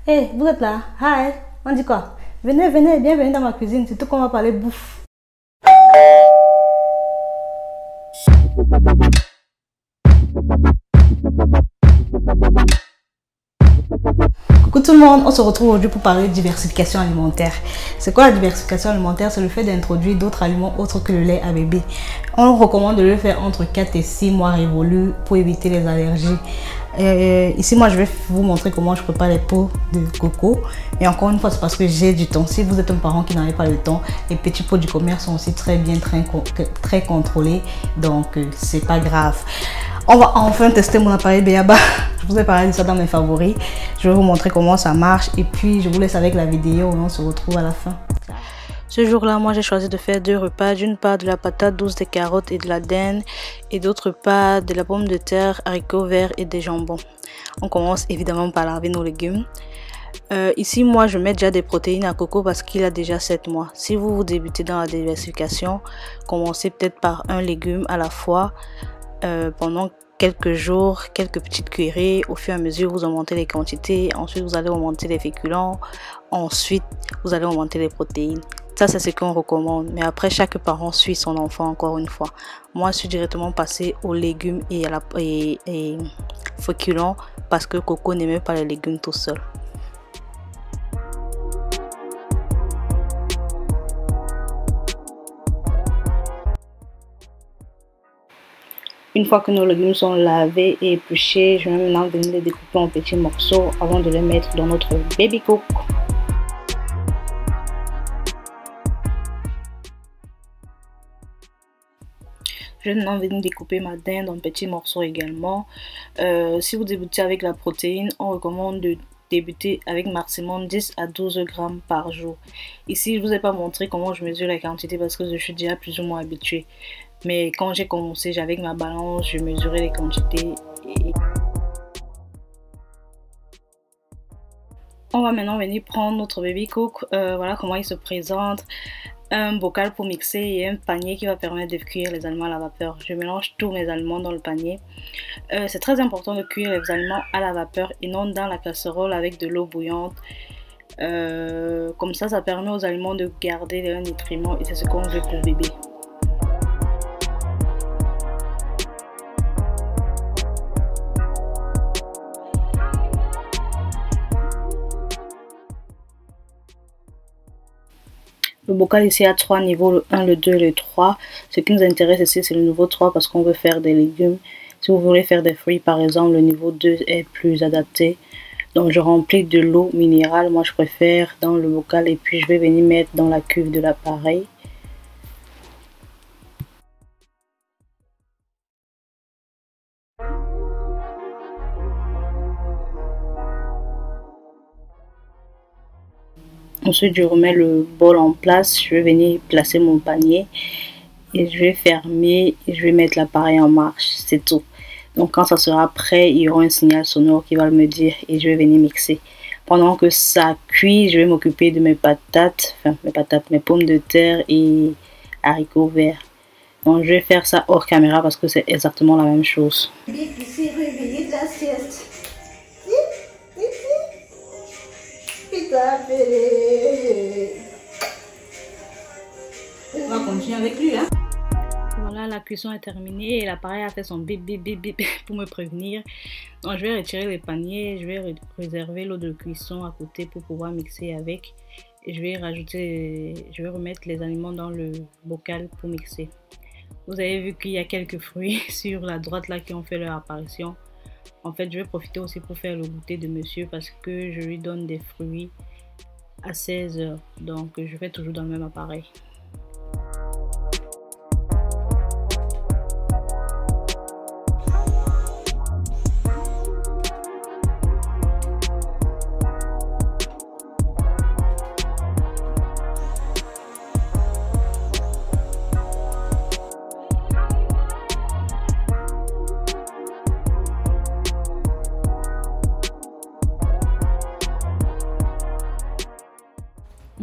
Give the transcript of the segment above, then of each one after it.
Hey, vous êtes là? Hi, on dit quoi? Venez, venez, bienvenue dans ma cuisine, c'est tout qu'on va parler bouffe. Coucou tout le monde, on se retrouve aujourd'hui pour parler de diversification alimentaire. C'est quoi la diversification alimentaire? C'est le fait d'introduire d'autres aliments autres que le lait à bébé. On recommande de le faire entre 4 et 6 mois révolus pour éviter les allergies. Ici, moi, je vais vous montrer comment je prépare les pots de coco. Et encore une fois, c'est parce que j'ai du temps. Si vous êtes un parent qui n'avait pas le temps, les petits pots du commerce sont aussi très bien, très contrôlés. Donc, c'est pas grave. On va enfin tester mon appareil B.A.B.A. Je vous ai parlé de ça dans mes favoris. Je vais vous montrer comment ça marche. Et puis, je vous laisse avec la vidéo. On se retrouve à la fin. Ce jour-là, moi, j'ai choisi de faire 2 repas. D'une part, de la patate douce, des carottes et de la dinde. Et d'autre part, de la pomme de terre, haricots verts et des jambons. On commence évidemment par laver nos légumes. Ici, moi, je mets déjà des protéines à coco parce qu'il a déjà 7 mois. Si vous débutez dans la diversification, commencez peut-être par un légume à la fois pendant quelques jours, quelques petites cuillerées. Au fur et à mesure, vous augmentez les quantités. Ensuite, vous allez augmenter les féculents. Ensuite, vous allez augmenter les protéines. Ça, c'est ce qu'on recommande. Mais après, chaque parent suit son enfant encore une fois. Moi, je suis directement passée aux légumes et féculents parce que Coco n'aimait pas les légumes tout seul. Une fois que nos légumes sont lavés et épluchés, je vais maintenant venir les découper en petits morceaux avant de les mettre dans notre baby cook. Je vais maintenant venir découper ma dinde en petits morceaux également. Si vous débutez avec la protéine, on recommande de débuter avec maximum 10 à 12 grammes par jour. Ici, je ne vous ai pas montré comment je mesure la quantité parce que je suis déjà plus ou moins habituée. Mais quand j'ai commencé, j'avais ma balance, je mesurais les quantités. On va maintenant venir prendre notre baby cook. Voilà comment il se présente. Un bocal pour mixer et un panier qui va permettre de cuire les aliments à la vapeur. Je mélange tous mes aliments dans le panier. C'est très important de cuire les aliments à la vapeur et non dans la casserole avec de l'eau bouillante. Comme ça permet aux aliments de garder leurs nutriments et c'est ce qu'on veut pour le bébé. Le bocal ici a 3 niveaux, le 1, le 2 et le 3. Ce qui nous intéresse ici, c'est le niveau 3 parce qu'on veut faire des légumes. Si vous voulez faire des fruits, par exemple, le niveau 2 est plus adapté. Donc, je remplis de l'eau minérale. Moi, je préfère dans le bocal et puis je vais venir mettre dans la cuve de l'appareil. Ensuite, je remets le bol en place. Je vais venir placer mon panier et je vais fermer et je vais mettre l'appareil en marche. C'est tout. Donc, quand ça sera prêt, il y aura un signal sonore qui va me dire et je vais venir mixer. Pendant que ça cuit, je vais m'occuper de mes patates, mes pommes de terre et haricots verts. Donc, je vais faire ça hors caméra parce que c'est exactement la même chose. Ici, réveillé de la sieste. On va continuer avec lui, hein. Voilà, la cuisson est terminée et l'appareil a fait son bip bip bip bip pour me prévenir. Donc je vais retirer les paniers, je vais réserver l'eau de cuisson à côté pour pouvoir mixer avec. Et je vais remettre les aliments dans le bocal pour mixer. Vous avez vu qu'il y a quelques fruits sur la droite là qui ont fait leur apparition. En fait, je vais profiter aussi pour faire le goûter de monsieur parce que je lui donne des fruits à 16 h. Donc, je fais toujours dans le même appareil.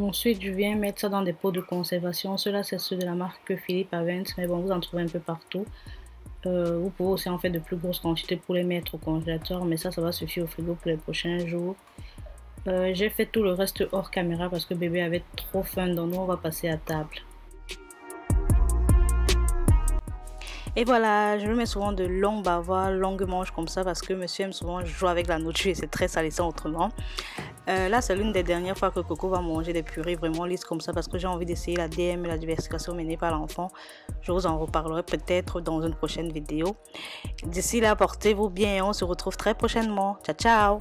Ensuite, je viens mettre ça dans des pots de conservation. Ceux-là, c'est ceux de la marque Philippe Avent, mais bon, vous en trouvez un peu partout. Vous pouvez aussi en faire de plus grosses quantités pour les mettre au congélateur, mais ça va suffire au frigo pour les prochains jours. J'ai fait tout le reste hors caméra parce que bébé avait trop faim, donc nous on va passer à table. Et voilà, je me mets souvent de longues bavoirs, longues manches comme ça parce que monsieur aime souvent jouer avec la nourriture et c'est très salissant autrement. Là, c'est l'une des dernières fois que Coco va manger des purées vraiment lisses comme ça parce que j'ai envie d'essayer la DM et la diversification menée par l'enfant. Je vous en reparlerai peut-être dans une prochaine vidéo. D'ici là, portez-vous bien et on se retrouve très prochainement. Ciao, ciao!